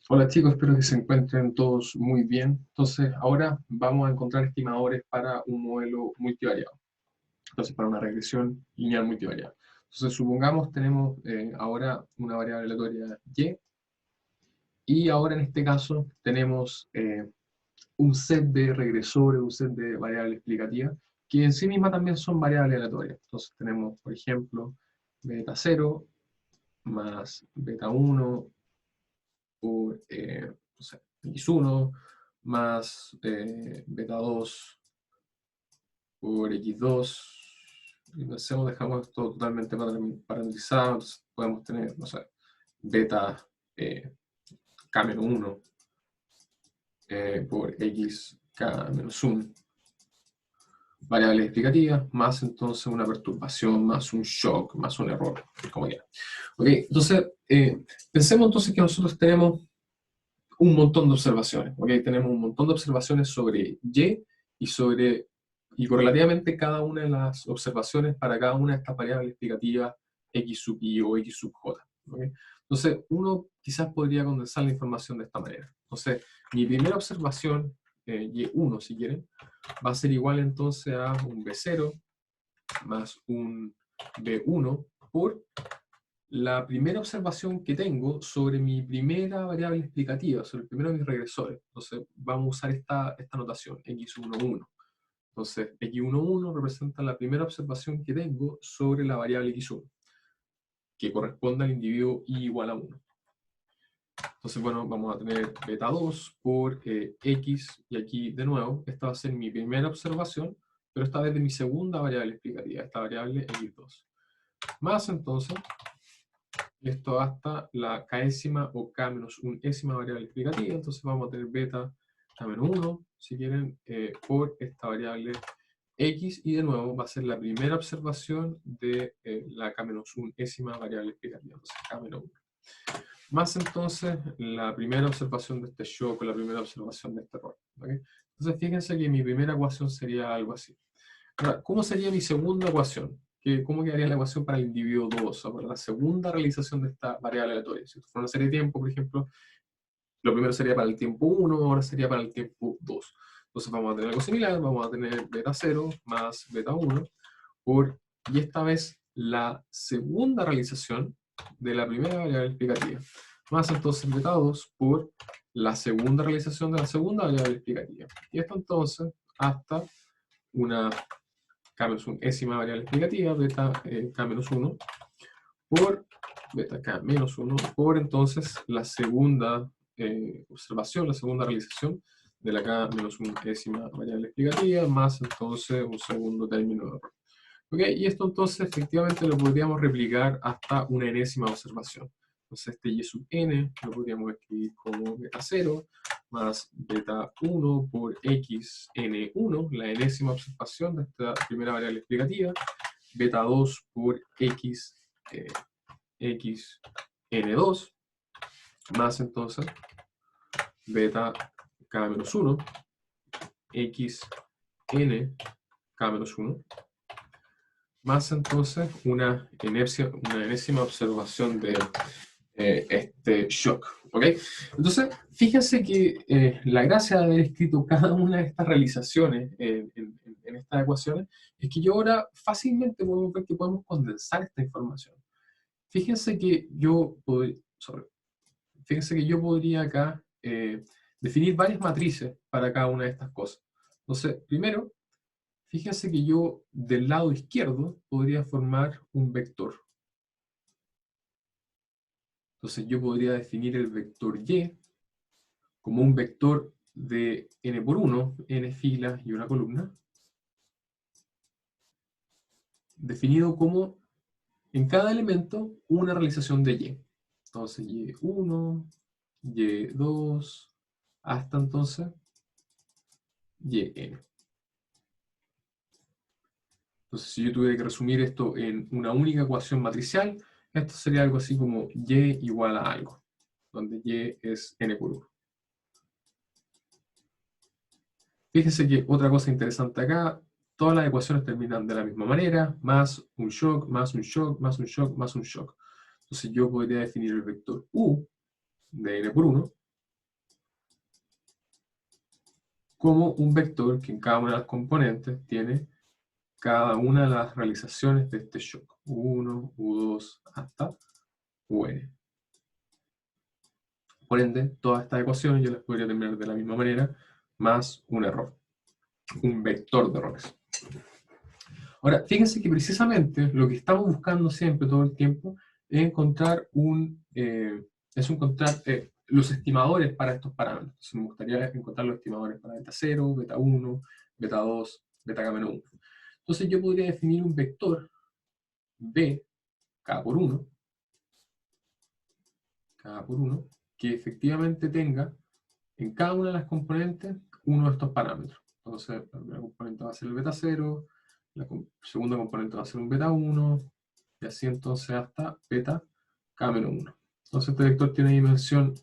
Hola chicos, espero que se encuentren todos muy bien. Entonces, ahora vamos a encontrar estimadores para un modelo multivariado. Entonces, para una regresión lineal multivariada. Entonces, supongamos tenemos ahora una variable aleatoria y ahora en este caso tenemos un set de regresores, un set de variables explicativas, que en sí mismas también son variables aleatorias. Entonces, tenemos, por ejemplo, beta 0 más beta 1 por no sé, x1 más beta 2 por x2. Y dejamos esto totalmente parametrizado, entonces podemos tener, no sé, beta k-1 por x k-1, variables explicativas, más entonces una perturbación, más un shock, más un error, como quiera. Ok, entonces, pensemos entonces que nosotros tenemos un montón de observaciones, ¿ok? Tenemos un montón de observaciones sobre y correlativamente cada una de las observaciones para cada una de estas variables explicativas x sub i o x sub j, ¿ok? Entonces, uno quizás podría condensar la información de esta manera. Entonces, mi primera observación, y1 si quieren, va a ser igual entonces a un b0 más un b1 por la primera observación que tengo sobre mi primera variable explicativa, sobre el primero de mis regresores. Entonces vamos a usar esta notación, x11. Entonces x11 representa la primera observación que tengo sobre la variable x1, que corresponde al individuo i igual a 1. Entonces, bueno, vamos a tener beta 2 por x, y aquí de nuevo, esta va a ser mi primera observación, pero esta vez de mi segunda variable explicativa, esta variable x2. Más entonces, esto hasta la késima o k-1ésima variable explicativa, entonces vamos a tener beta k-1, si quieren, por esta variable x, y de nuevo va a ser la primera observación de la k-1ésima variable explicativa, entonces k-1. Más entonces la primera observación de este shock, o la primera observación de este error. ¿Okay? Entonces fíjense que mi primera ecuación sería algo así. Ahora, ¿cómo sería mi segunda ecuación? ¿Cómo quedaría la ecuación para el individuo 2, o para la segunda realización de esta variable aleatoria? Si fuera una serie de tiempo, por ejemplo, lo primero sería para el tiempo 1, ahora sería para el tiempo 2. Entonces vamos a tener algo similar, vamos a tener beta 0 más beta 1 y esta vez la segunda realización de la primera variable explicativa, más entonces beta 2 por la segunda realización de la segunda variable explicativa. Y esto entonces hasta una k-1ésima variable explicativa, beta k-1, por beta k-1, por entonces la segunda observación, la segunda realización de la k-1ésima variable explicativa, más entonces un segundo término de error. ¿Okay? Y esto entonces efectivamente lo podríamos replicar hasta una enésima observación. Entonces este y sub n lo podríamos escribir como beta 0 más beta 1 por x n1, la enésima observación de esta primera variable explicativa, beta 2 por x, x n2, más entonces beta k-1, x n k-1, más entonces una enésima observación de este shock. ¿Ok? Entonces, fíjense que la gracia de haber escrito cada una de estas realizaciones en estas ecuaciones es que yo ahora fácilmente podemos ver que podemos condensar esta información. Fíjense que yo, fíjense que yo podría acá definir varias matrices para cada una de estas cosas. Entonces, primero, fíjense que yo del lado izquierdo podría formar un vector. Entonces yo podría definir el vector y como un vector de n por 1, n filas y una columna, definido como en cada elemento una realización de y. Entonces y1, y2, hasta entonces yn. Entonces, si yo tuviera que resumir esto en una única ecuación matricial, esto sería algo así como y igual a algo, donde y es n por 1. Fíjense que otra cosa interesante acá, todas las ecuaciones terminan de la misma manera, más un shock, más un shock, más un shock, más un shock. Entonces yo podría definir el vector u de n por 1 como un vector que en cada una de las componentes tiene cada una de las realizaciones de este shock. U1, U2, hasta UN. Por ende, todas estas ecuaciones yo las podría terminar de la misma manera, más un error, un vector de errores. Ahora, fíjense que precisamente lo que estamos buscando siempre, todo el tiempo, es encontrar los estimadores para estos parámetros. Entonces, me gustaría encontrar los estimadores para beta 0, beta 1, beta 2, beta k-1. Entonces yo podría definir un vector b, k por 1, que efectivamente tenga en cada una de las componentes uno de estos parámetros. Entonces, la primera componente va a ser el beta 0, la segunda componente va a ser un beta 1, y así entonces hasta beta k-1. Entonces este vector tiene dimensión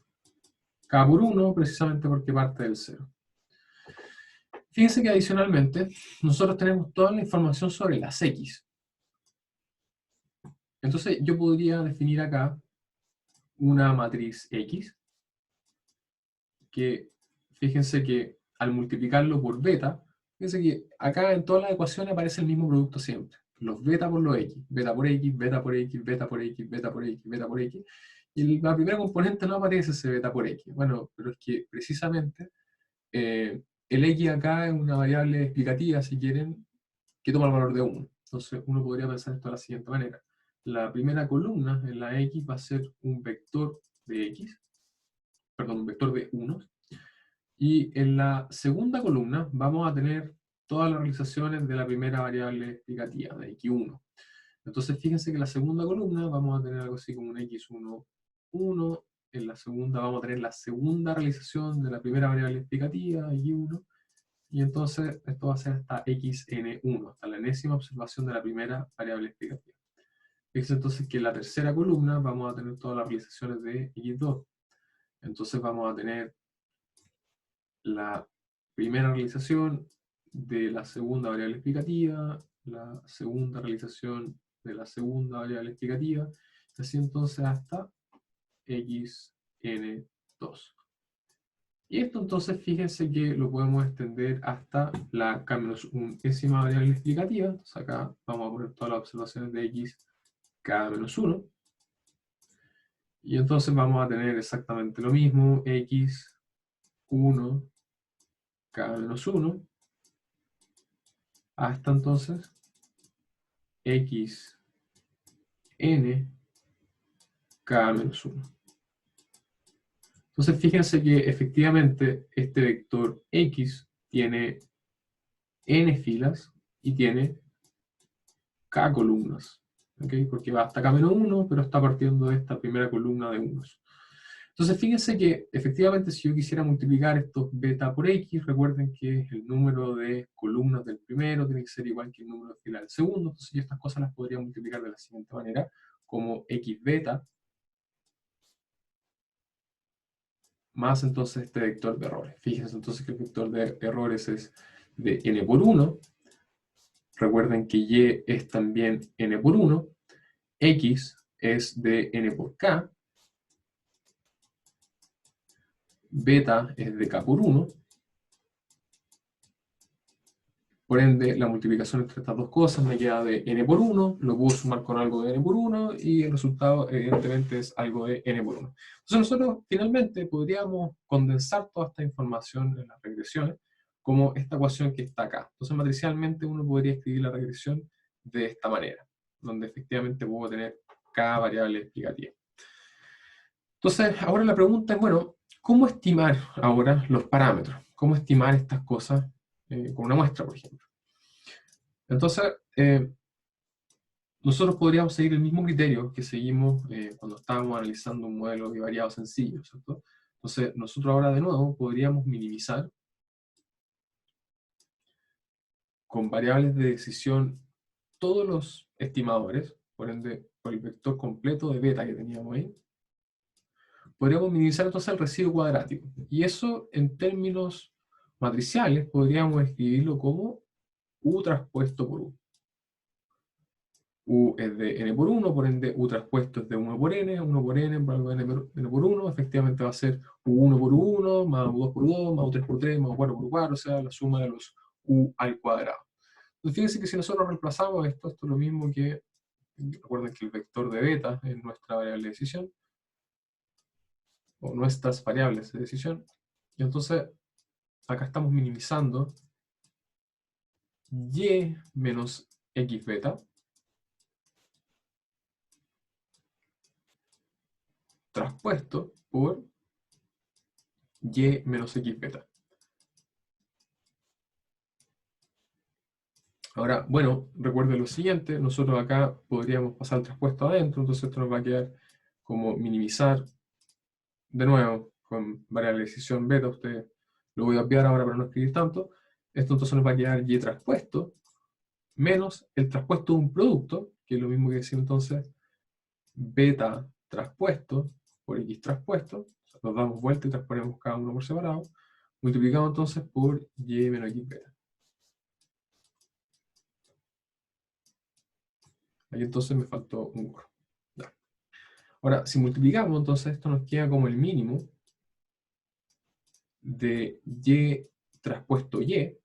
k por 1, precisamente porque parte del 0. Fíjense que adicionalmente, nosotros tenemos toda la información sobre las x. Entonces yo podría definir acá una matriz X, que fíjense que al multiplicarlo por beta, fíjense que acá en todas las ecuaciones aparece el mismo producto siempre. Los beta por los X, beta por X, beta por X, beta por X, beta por X, beta por X. Y la primera componente no aparece ese beta por X. Bueno, pero es que precisamente el X acá es una variable explicativa, si quieren, que toma el valor de 1. Entonces uno podría pensar esto de la siguiente manera. La primera columna en la X va a ser un vector de X, perdón, un vector de 1. Y en la segunda columna vamos a tener todas las realizaciones de la primera variable explicativa, de x1. Entonces fíjense que en la segunda columna vamos a tener algo así como un x1, 1. En la segunda vamos a tener la segunda realización de la primera variable explicativa, x1. Y entonces esto va a ser hasta xn1, hasta la enésima observación de la primera variable explicativa. Fíjense entonces que en la tercera columna vamos a tener todas las realizaciones de x2. Entonces vamos a tener la primera realización de la segunda variable explicativa, la segunda realización de la segunda variable explicativa, y así entonces hasta xn2. Y esto entonces fíjense que lo podemos extender hasta la k-1ª variable explicativa. Entonces acá vamos a poner todas las observaciones de x k-1. Y entonces vamos a tener exactamente lo mismo, x1 k-1, hasta entonces x n k-1. Entonces fíjense que efectivamente este vector x tiene n filas y tiene k columnas, ¿okay? Porque va hasta k-1, pero está partiendo de esta primera columna de unos. Entonces fíjense que efectivamente si yo quisiera multiplicar estos beta por x, recuerden que el número de columnas del primero tiene que ser igual que el número de filas del segundo. Entonces yo estas cosas las podría multiplicar de la siguiente manera, como x beta más entonces este vector de errores. Fíjense entonces que el vector de errores es de n por 1. Recuerden que y es también n por 1. X es de n por k. Beta es de k por 1. Por ende, la multiplicación entre estas dos cosas me queda de n por 1, lo puedo sumar con algo de n por 1, y el resultado evidentemente es algo de n por 1. Entonces nosotros finalmente podríamos condensar toda esta información en las regresiones como esta ecuación que está acá. Entonces matricialmente uno podría escribir la regresión de esta manera, donde efectivamente puedo tener cada variable explicativa. Entonces ahora la pregunta es, bueno, ¿cómo estimar ahora los parámetros? ¿Cómo estimar estas cosas con una muestra, por ejemplo? Entonces, nosotros podríamos seguir el mismo criterio que seguimos cuando estábamos analizando un modelo bivariado sencillo, ¿cierto? Entonces, nosotros ahora de nuevo podríamos minimizar con variables de decisión todos los estimadores, por ende, por el vector completo de beta que teníamos ahí. Podríamos minimizar entonces el residuo cuadrático. Y eso, en términos matriciales, podríamos escribirlo como U transpuesto por U. U es de n por 1, por ende U traspuesto es de 1 por n por algo de n por 1, efectivamente va a ser U1 por U1, más U2 por U2, más U3 por U3, más U4 por U4, o sea, la suma de los U al cuadrado. Entonces fíjense que si nosotros reemplazamos esto es lo mismo que, recuerden que el vector de beta es nuestra variable de decisión, o nuestras variables de decisión, y entonces acá estamos minimizando y menos x beta traspuesto por y menos x beta. Ahora, bueno, recuerden lo siguiente, nosotros acá podríamos pasar el traspuesto adentro, entonces esto nos va a quedar como minimizar, de nuevo, con variable de decisión beta, usted lo voy a obviar ahora para no escribir tanto, esto entonces nos va a quedar y traspuesto, menos el traspuesto de un producto, que es lo mismo que decir entonces beta traspuesto por x traspuesto, o sea, nos damos vuelta y transponemos cada uno por separado, multiplicado entonces por y menos x beta. Ahí entonces me faltó un gorro. Ya. Ahora, si multiplicamos, entonces esto nos queda como el mínimo de y traspuesto y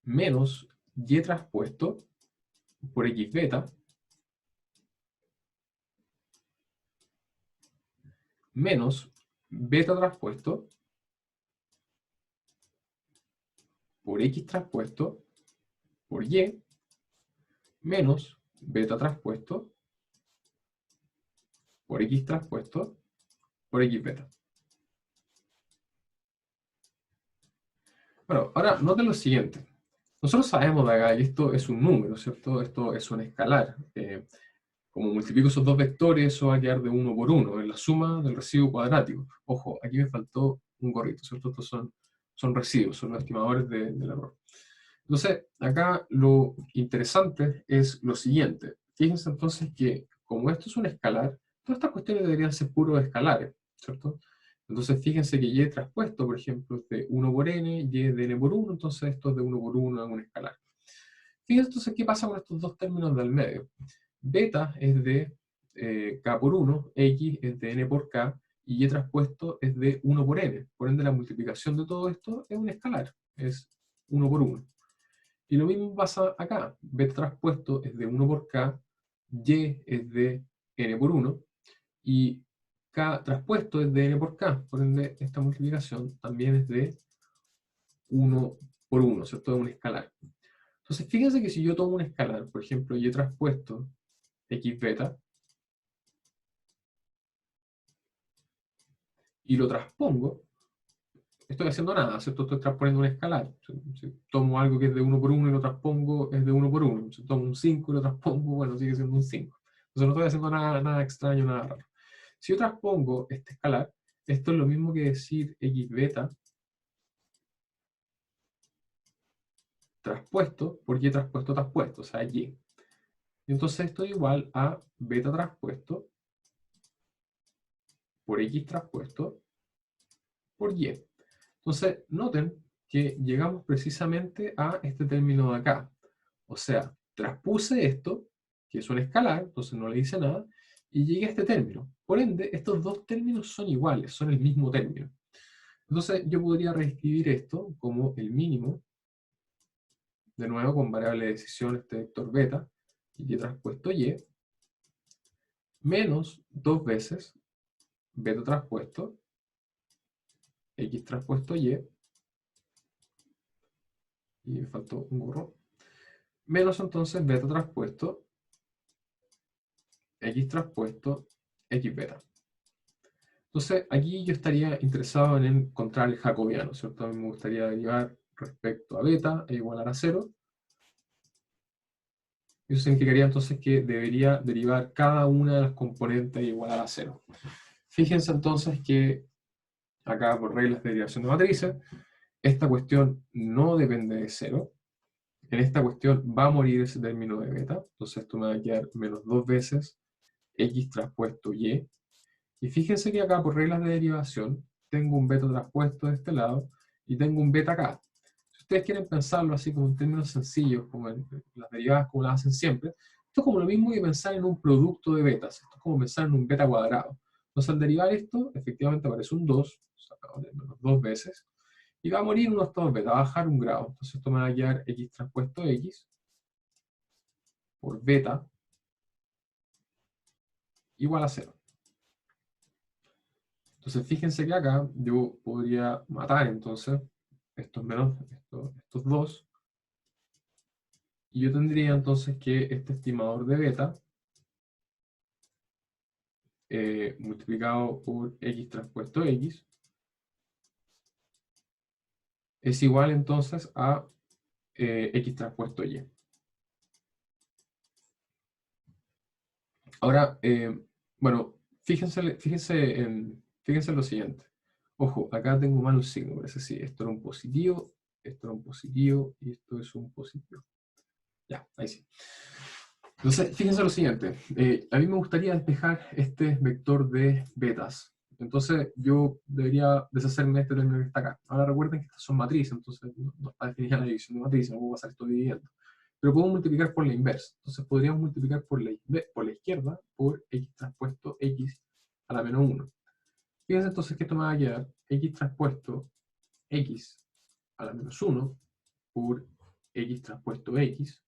menos y traspuesto por x beta menos beta traspuesto por x traspuesto por y menos beta traspuesto por x traspuesto por x beta. Bueno, ahora noten lo siguiente. Nosotros sabemos de acá que esto es un número, ¿cierto? Esto es un escalar. Como multiplico esos dos vectores, eso va a quedar de 1 por 1, en la suma del residuo cuadrático. Ojo, aquí me faltó un gorrito, ¿cierto? Estos son residuos, son los estimadores del error. Entonces, acá lo interesante es lo siguiente. Fíjense entonces que, como esto es un escalar, todas estas cuestiones deberían ser puros escalares, ¿cierto? Entonces, fíjense que y traspuesto, por ejemplo, es de 1 por n, y es de n por 1, entonces esto es de 1 por 1 en un escalar. Fíjense entonces qué pasa con estos dos términos del medio. Beta es de k por 1, x es de n por k, y y traspuesto es de 1 por n. Por ende, la multiplicación de todo esto es un escalar, es 1 por 1. Y lo mismo pasa acá. Beta traspuesto es de 1 por k, y es de n por 1, y k traspuesto es de n por k. Por ende, esta multiplicación también es de 1 por 1, ¿cierto? Es un escalar. Entonces, fíjense que si yo tomo un escalar, por ejemplo, y traspuesto x beta, y lo transpongo, estoy haciendo nada, ¿cierto? Estoy transponiendo un escalar. Si tomo algo que es de 1 por 1 y lo transpongo, es de 1 por 1. Si tomo un 5 y lo transpongo, bueno, sigue siendo un 5. Entonces no estoy haciendo nada extraño, nada raro. Si yo transpongo este escalar, esto es lo mismo que decir x beta traspuesto por y traspuesto, o sea, y. Y entonces esto es igual a beta traspuesto por x traspuesto por y. Entonces, noten que llegamos precisamente a este término de acá. O sea, traspuse esto, que es un escalar, entonces no le hice nada, y llegué a este término. Por ende, estos dos términos son iguales, son el mismo término. Entonces, yo podría reescribir esto como el mínimo, de nuevo con variable de decisión, este vector beta, y traspuesto y, menos dos veces beta traspuesto, x traspuesto y me faltó un burro, menos entonces beta traspuesto x traspuesto x beta. Entonces, aquí yo estaría interesado en encontrar el jacobiano, ¿cierto? A mí me gustaría derivar respecto a beta e igualar a 0. Eso significaría entonces que debería derivar cada una de las componentes e igualar a 0. Fíjense entonces que acá por reglas de derivación de matrices, esta cuestión no depende de 0. En esta cuestión va a morir ese término de beta, entonces esto me va a quedar menos 2 veces x traspuesto y. Y fíjense que acá por reglas de derivación tengo un beta traspuesto de este lado y tengo un beta acá. Si ustedes quieren pensarlo así como en términos sencillos, como en las derivadas como las hacen siempre, esto es como lo mismo que pensar en un producto de betas. Esto es como pensar en un beta cuadrado. Entonces, al derivar esto, efectivamente aparece un 2, o sea, menos 2 veces, y va a morir unos 2 betas, va a bajar un grado. Entonces, esto me va a quedar x transpuesto x por beta igual a 0. Entonces, fíjense que acá yo podría matar entonces estos menos estos 2, y yo tendría entonces que este estimador de beta multiplicado por x transpuesto x es igual entonces a x transpuesto y. Ahora, bueno, fíjense en lo siguiente. Ojo, acá tengo mal un signo, parece sí, esto era un positivo, esto era un positivo y esto es un positivo. Ya, ahí sí. Entonces, fíjense lo siguiente. A mí me gustaría despejar este vector de betas. Entonces, yo debería deshacerme de este término que está acá. Ahora recuerden que estas son matrices, entonces no está definida la división de matrices, no puedo pasar esto dividiendo. Pero puedo multiplicar por la inversa. Entonces, podríamos multiplicar por la izquierda por x transpuesto x a la menos 1. Fíjense entonces que esto me va a quedar x transpuesto x a la menos 1 por x transpuesto x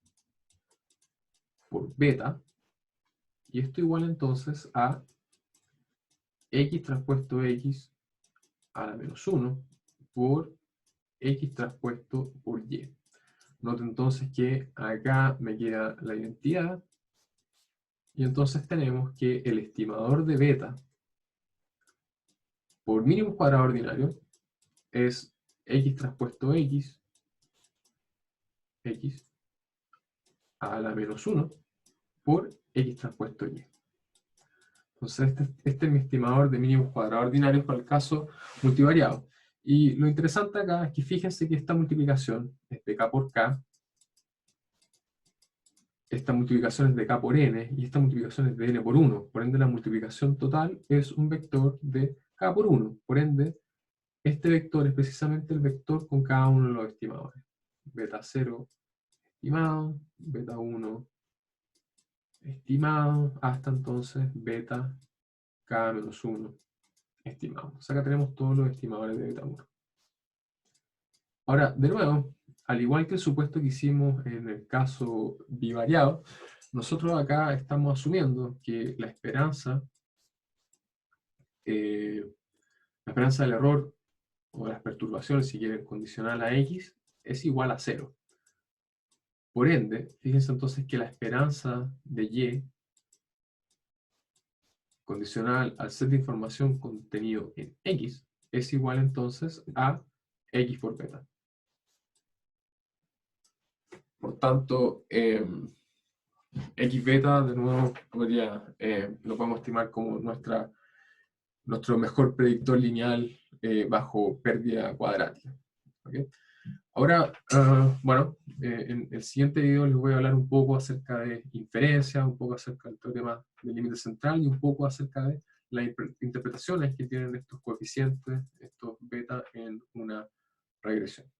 por beta, y esto igual entonces a x transpuesto x a la menos 1 por x transpuesto por y. Noten entonces que acá me queda la identidad, y entonces tenemos que el estimador de beta por mínimo cuadrado ordinario es x transpuesto x a la menos 1 por x transpuesto y. Entonces este es mi estimador de mínimos cuadrados ordinarios para el caso multivariado. Y lo interesante acá es que fíjense que esta multiplicación es de k por k, esta multiplicación es de k por n, y esta multiplicación es de n por 1. Por ende, la multiplicación total es un vector de k por 1. Por ende, este vector es precisamente el vector con cada uno de los estimadores. Beta 0 estimado, beta 1 estimado, hasta entonces beta k-1 estimado. O sea, acá tenemos todos los estimadores de beta 1. Ahora, de nuevo, al igual que el supuesto que hicimos en el caso bivariado, nosotros acá estamos asumiendo que la esperanza del error o de las perturbaciones, si quieren, condicional a x, es igual a 0. Por ende, fíjense entonces que la esperanza de y condicional al set de información contenido en x es igual entonces a x por beta. Por tanto, x beta, de nuevo, lo podemos estimar como nuestro mejor predictor lineal bajo pérdida cuadrática. ¿Okay? Ahora, bueno, en el siguiente video les voy a hablar un poco acerca de inferencia, un poco acerca del teorema del límite central y un poco acerca de las interpretaciones que tienen estos coeficientes, estos beta en una regresión.